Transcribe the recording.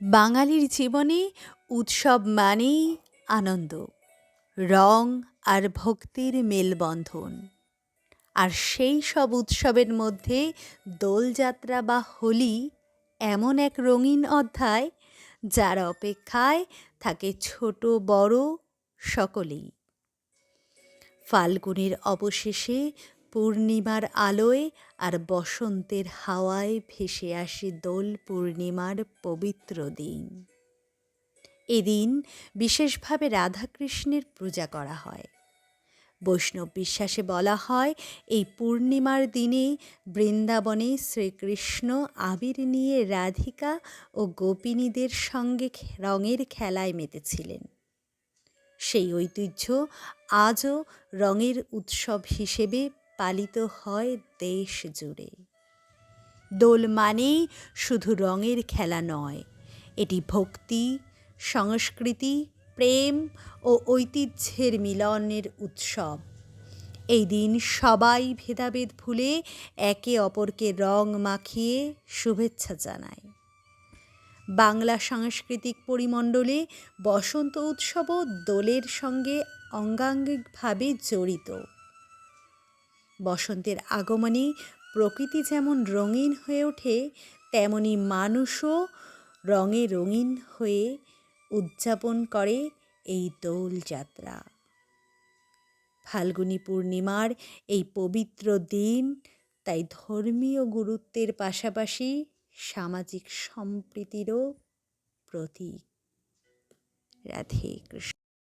বাঙালির জীবনে উৎসব মানেই আনন্দ, রং আর ভক্তির মেলবন্ধন। আর সেই সব উৎসবের মধ্যে দোলযাত্রা বা হোলি এমন এক রঙিন অধ্যায়, যার অপেক্ষায় থাকে ছোট বড় সকলেই। ফাল্গুনের অবশেষে পূর্ণিমার আলোয় আর বসন্তের হাওয়ায় ভেসে আসে দোল পূর্ণিমার পবিত্র দিন। এদিন বিশেষভাবে রাধাকৃষ্ণের পূজা করা হয়। বৈষ্ণব বিশ্বাসে বলা হয়, এই পূর্ণিমার দিনে বৃন্দাবনে শ্রীকৃষ্ণ আবির নিয়ে রাধিকা ও গোপিনীদের সঙ্গে রঙের খেলায় মেতেছিলেন। সেই ঐতিহ্য আজও রঙের উৎসব হিসেবে পালিত হয় দেশ জুড়ে। দোল মানেই শুধু রঙের খেলা নয়, এটি ভক্তি, সংস্কৃতি, প্রেম ও ঐতিহ্যের মিলনের উৎসব। এই দিন সবাই ভেদাভেদ ভুলে একে অপরকে রং মাখিয়ে শুভেচ্ছা জানায়। বাংলা সাংস্কৃতিক পরিমণ্ডলে বসন্ত উৎসবও দোলের সঙ্গে অঙ্গাঙ্গিকভাবে জড়িত। বসন্তের আগমনে প্রকৃতি যেমন রঙিন হয়ে ওঠে, তেমনি মানুষও রঙে রঙিন হয়ে উদযাপন করে এই দোলযাত্রা। ফাল্গুনী পূর্ণিমার এই পবিত্র দিন তাই ধর্মীয় গুরুত্বের পাশাপাশি সামাজিক সম্প্রীতিরও প্রতীক। রাধে কৃষ্ণ।